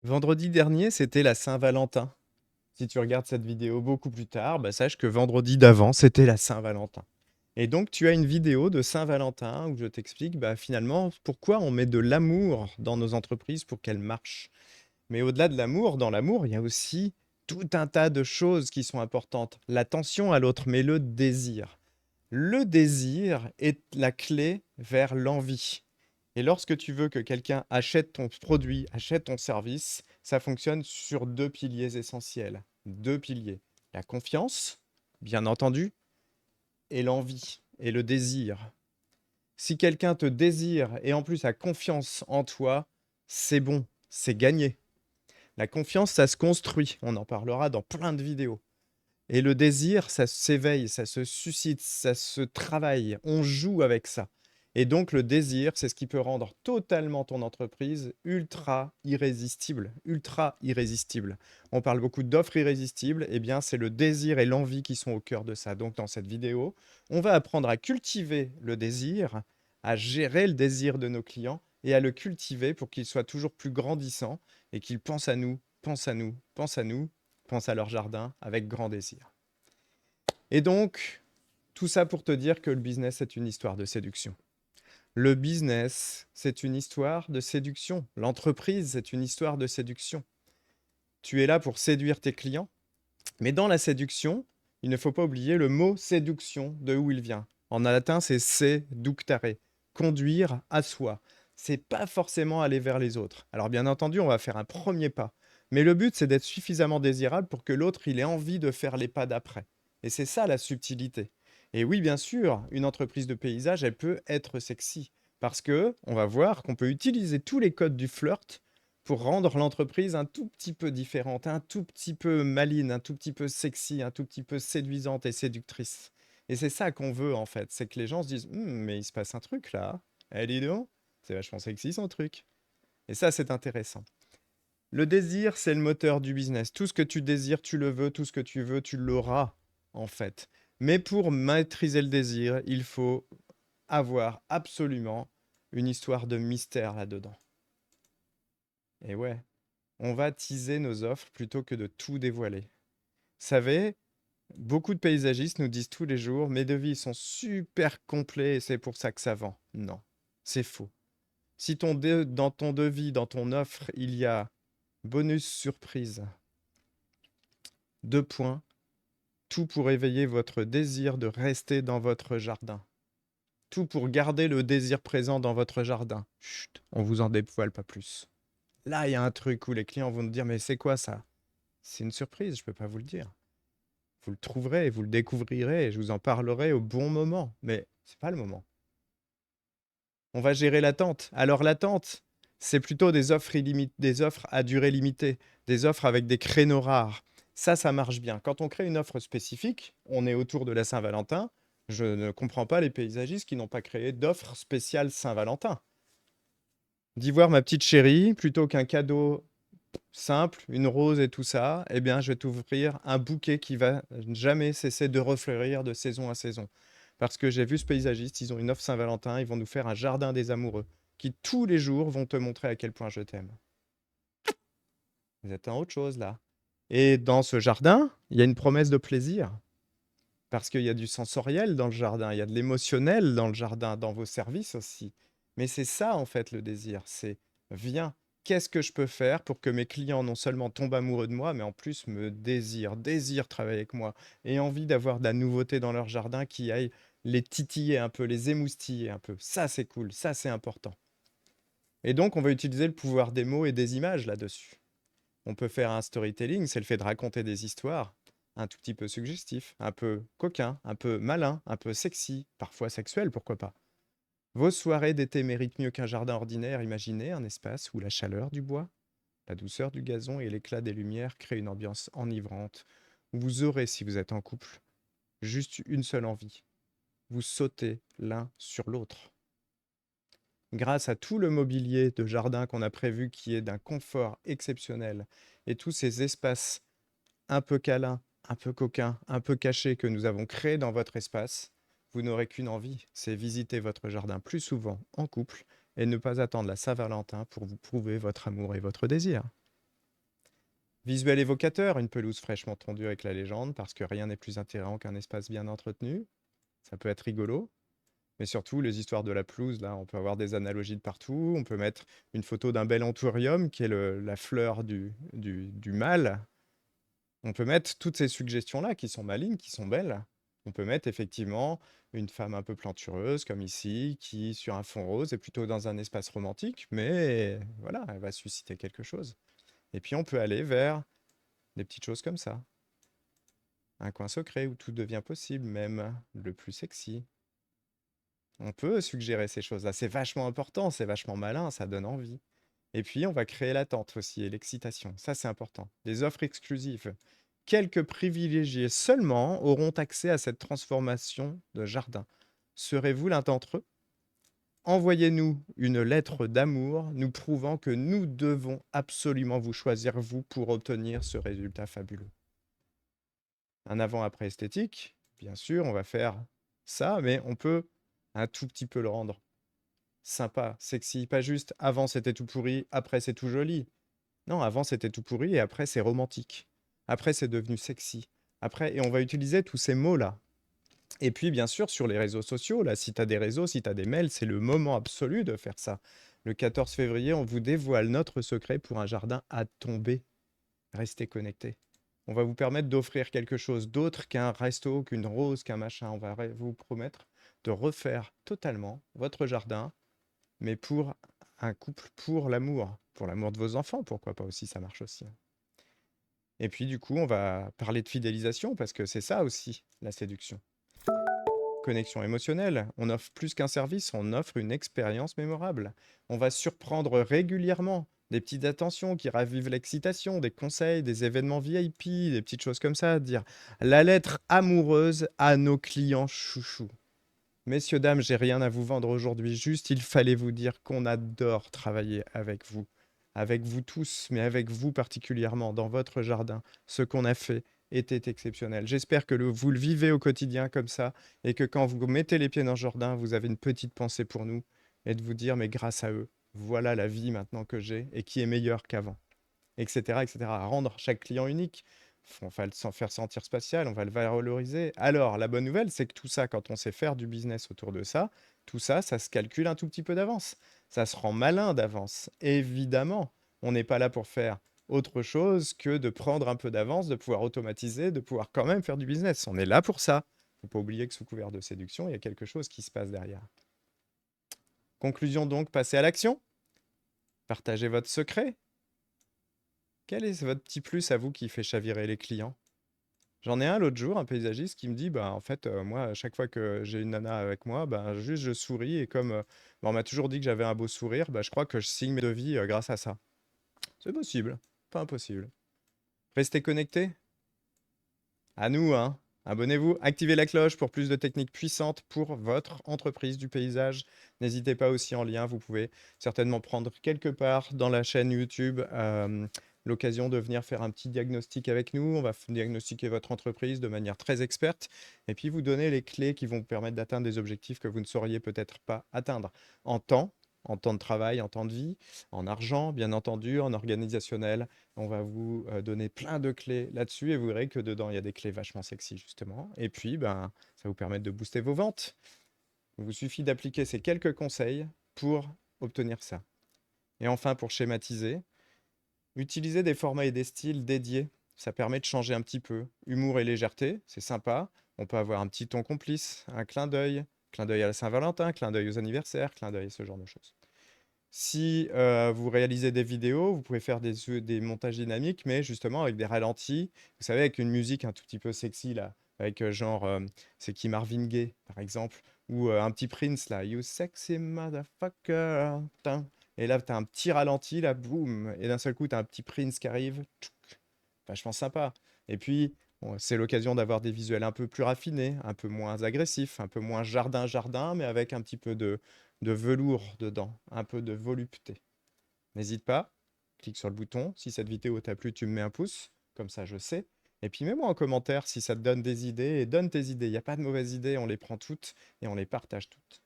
Vendredi dernier, c'était la Saint-Valentin. Si tu regardes cette vidéo beaucoup plus tard, bah, sache que vendredi d'avant, c'était la Saint-Valentin. Et donc, tu as une vidéo de Saint-Valentin où je t'explique bah, finalement pourquoi on met de l'amour dans nos entreprises pour qu'elles marchent. Mais au-delà de l'amour, dans l'amour, il y a aussi tout un tas de choses qui sont importantes. L'attention à l'autre, mais le désir. Le désir est la clé vers l'envie. Et lorsque tu veux que quelqu'un achète ton produit, achète ton service, ça fonctionne sur deux piliers essentiels. Deux piliers. La confiance, bien entendu, et l'envie et le désir. Si quelqu'un te désire et en plus a confiance en toi, c'est bon, c'est gagné. La confiance, ça se construit. On en parlera dans plein de vidéos. Et le désir, ça s'éveille, ça se suscite, ça se travaille. On joue avec ça. Et donc le désir, c'est ce qui peut rendre totalement ton entreprise ultra irrésistible. Ultra irrésistible. On parle beaucoup d'offres irrésistibles. Eh bien, c'est le désir et l'envie qui sont au cœur de ça. Donc dans cette vidéo, on va apprendre à cultiver le désir, à gérer le désir de nos clients et à le cultiver pour qu'il soit toujours plus grandissant et qu'ils pensent à nous, pensent à nous, pensent à nous, pensent à leur jardin avec grand désir. Et donc, tout ça pour te dire que le business est une histoire de séduction. Le business, c'est une histoire de séduction. L'entreprise, c'est une histoire de séduction. Tu es là pour séduire tes clients, mais dans la séduction, il ne faut pas oublier le mot séduction, de où il vient. En latin, c'est seductare, conduire à soi. C'est pas forcément aller vers les autres. Alors bien entendu, on va faire un premier pas, mais le but c'est d'être suffisamment désirable pour que l'autre il ait envie de faire les pas d'après. Et c'est ça la subtilité. Et oui, bien sûr, une entreprise de paysage, elle peut être sexy parce que on va voir qu'on peut utiliser tous les codes du flirt pour rendre l'entreprise un tout petit peu différente, un tout petit peu maligne, un tout petit peu sexy, un tout petit peu séduisante et séductrice. Et c'est ça qu'on veut en fait, c'est que les gens se disent mais il se passe un truc là. Eh dis donc, c'est vachement sexy son truc. Et ça, c'est intéressant. Le désir, c'est le moteur du business. Tout ce que tu désires, tu le veux. Tout ce que tu veux, tu l'auras, en fait. Mais pour maîtriser le désir, il faut avoir absolument une histoire de mystère là-dedans. Et ouais, on va teaser nos offres plutôt que de tout dévoiler. Vous savez, beaucoup de paysagistes nous disent tous les jours, mes devis sont super complets et c'est pour ça que ça vend. Non, c'est faux. Si dans ton devis, dans ton offre, il y a bonus surprise, 2 points, tout pour éveiller votre désir de rester dans votre jardin. Tout pour garder le désir présent dans votre jardin. Chut, on vous en dévoile pas plus. Là, il y a un truc où les clients vont nous dire, mais c'est quoi ça? C'est une surprise, je peux pas vous le dire. Vous le trouverez, vous le découvrirez, et je vous en parlerai au bon moment. Mais c'est pas le moment. On va gérer l'attente. Alors l'attente, c'est plutôt des offres à durée limitée, des offres avec des créneaux rares. Ça marche bien. Quand on crée une offre spécifique, on est autour de la Saint-Valentin. Je ne comprends pas les paysagistes qui n'ont pas créé d'offre spéciale Saint-Valentin. D'y voir ma petite chérie, plutôt qu'un cadeau simple, une rose et tout ça, eh bien, je vais t'ouvrir un bouquet qui va jamais cesser de refleurir de saison à saison. Parce que j'ai vu ce paysagiste, ils ont une offre Saint-Valentin, ils vont nous faire un jardin des amoureux, qui tous les jours vont te montrer à quel point je t'aime. Vous êtes en autre chose là. Et dans ce jardin, il y a une promesse de plaisir. Parce qu'il y a du sensoriel dans le jardin, il y a de l'émotionnel dans le jardin, dans vos services aussi. Mais c'est ça en fait le désir, c'est viens, qu'est-ce que je peux faire pour que mes clients non seulement tombent amoureux de moi, mais en plus me désirent travailler avec moi, et envie d'avoir de la nouveauté dans leur jardin qui aille les titiller un peu, les émoustiller un peu. Ça c'est cool, ça c'est important. Et donc on va utiliser le pouvoir des mots et des images là-dessus. On peut faire un storytelling, c'est le fait de raconter des histoires, un tout petit peu suggestif, un peu coquin, un peu malin, un peu sexy, parfois sexuel, pourquoi pas. Vos soirées d'été méritent mieux qu'un jardin ordinaire. Imaginez un espace où la chaleur du bois, la douceur du gazon et l'éclat des lumières créent une ambiance enivrante, où vous aurez, si vous êtes en couple, juste une seule envie, vous sautez l'un sur l'autre. Grâce à tout le mobilier de jardin qu'on a prévu qui est d'un confort exceptionnel et tous ces espaces un peu câlin, un peu coquin, un peu caché que nous avons créé dans votre espace, vous n'aurez qu'une envie, c'est visiter votre jardin plus souvent en couple et ne pas attendre la Saint-Valentin pour vous prouver votre amour et votre désir. Visuel évocateur, une pelouse fraîchement tondue avec la légende, parce que rien n'est plus attirant qu'un espace bien entretenu. Ça peut être rigolo. Mais surtout, les histoires de la pelouse, là, on peut avoir des analogies de partout. On peut mettre une photo d'un bel anthurium, qui est la fleur du mal. On peut mettre toutes ces suggestions-là, qui sont malignes, qui sont belles. On peut mettre effectivement une femme un peu plantureuse, comme ici, qui, sur un fond rose, est plutôt dans un espace romantique, mais voilà, elle va susciter quelque chose. Et puis on peut aller vers des petites choses comme ça. Un coin secret où tout devient possible, même le plus sexy. On peut suggérer ces choses-là. C'est vachement important, c'est vachement malin, ça donne envie. Et puis, on va créer l'attente aussi et l'excitation. Ça, c'est important. Des offres exclusives. Quelques privilégiés seulement auront accès à cette transformation de jardin. Serez-vous l'un d'entre eux? Envoyez-nous une lettre d'amour nous prouvant que nous devons absolument vous choisir, vous, pour obtenir ce résultat fabuleux. Un avant-après esthétique, bien sûr, on va faire ça, mais on peut un tout petit peu le rendre sympa, sexy, pas juste avant c'était tout pourri, après c'est tout joli. Non, avant c'était tout pourri et après c'est romantique. Après c'est devenu sexy. Après, et on va utiliser tous ces mots-là. Et puis bien sûr sur les réseaux sociaux, là, si tu as des réseaux, si tu as des mails, c'est le moment absolu de faire ça. Le 14 février, on vous dévoile notre secret pour un jardin à tomber. Restez connectés. On va vous permettre d'offrir quelque chose d'autre qu'un resto, qu'une rose, qu'un machin. On va vous promettre de refaire totalement votre jardin mais pour un couple, pour l'amour de vos enfants, pourquoi pas aussi, ça marche aussi. Et puis du coup, on va parler de fidélisation, parce que c'est ça aussi, la séduction. Connexion émotionnelle, on offre plus qu'un service, on offre une expérience mémorable. On va surprendre régulièrement, des petites attentions qui ravivent l'excitation, des conseils, des événements VIP, des petites choses comme ça, dire la lettre amoureuse à nos clients chouchous. Messieurs, dames, j'ai rien à vous vendre aujourd'hui, juste il fallait vous dire qu'on adore travailler avec vous tous, mais avec vous particulièrement, dans votre jardin. Ce qu'on a fait était exceptionnel. J'espère que vous le vivez au quotidien comme ça, et que quand vous mettez les pieds dans le jardin, vous avez une petite pensée pour nous, et de vous dire, mais grâce à eux, voilà la vie maintenant que j'ai, et qui est meilleure qu'avant, etc., etc. À rendre chaque client unique. On va le s'en faire sentir spatial, on va le valoriser. Alors, la bonne nouvelle, c'est que tout ça, quand on sait faire du business autour de ça, tout ça, ça se calcule un tout petit peu d'avance. Ça se rend malin d'avance. Évidemment, on n'est pas là pour faire autre chose que de prendre un peu d'avance, de pouvoir automatiser, de pouvoir quand même faire du business. On est là pour ça. Faut pas oublier que sous couvert de séduction, il y a quelque chose qui se passe derrière. Conclusion donc, passez à l'action. Partagez votre secret. Quel est votre petit plus à vous qui fait chavirer les clients? J'en ai un l'autre jour, un paysagiste qui me dit, bah en fait, moi, à chaque fois que j'ai une nana avec moi, bah juste je souris et comme bah, on m'a toujours dit que j'avais un beau sourire, bah je crois que je signe mes devis grâce à ça. C'est possible, pas impossible. Restez connectés. À nous, hein. Abonnez-vous, activez la cloche pour plus de techniques puissantes pour votre entreprise du paysage. N'hésitez pas aussi en lien, vous pouvez certainement prendre quelque part dans la chaîne YouTube l'occasion de venir faire un petit diagnostic avec nous. On va diagnostiquer votre entreprise de manière très experte et puis vous donner les clés qui vont vous permettre d'atteindre des objectifs que vous ne sauriez peut-être pas atteindre en temps de travail, en temps de vie, en argent, bien entendu, en organisationnel. On va vous donner plein de clés là-dessus et vous verrez que dedans, il y a des clés vachement sexy, justement. Et puis, ben, ça va vous permettre de booster vos ventes. Il vous suffit d'appliquer ces quelques conseils pour obtenir ça. Et enfin, pour schématiser, utilisez des formats et des styles dédiés. Ça permet de changer un petit peu. Humour et légèreté, c'est sympa. On peut avoir un petit ton complice, un clin d'œil à la Saint-Valentin, clin d'œil aux anniversaires, clin d'œil à ce genre de choses. Si vous réalisez des vidéos, vous pouvez faire des montages dynamiques, mais justement avec des ralentis. Vous savez, avec une musique un tout petit peu sexy, là, avec genre, c'est qui Marvin Gaye, par exemple, ou un petit Prince, là, You sexy motherfucker. Tin. Et là, tu as un petit ralenti, là, boum. Et d'un seul coup, tu as un petit Prince qui arrive. Tchouk. Vachement sympa. Et puis, bon, c'est l'occasion d'avoir des visuels un peu plus raffinés, un peu moins agressifs, un peu moins jardin-jardin, mais avec un petit peu de velours dedans, un peu de volupté. N'hésite pas, clique sur le bouton. Si cette vidéo t'a plu, tu me mets un pouce, comme ça je sais. Et puis mets-moi en commentaire si ça te donne des idées, et donne tes idées. Il n'y a pas de mauvaises idées, on les prend toutes et on les partage toutes.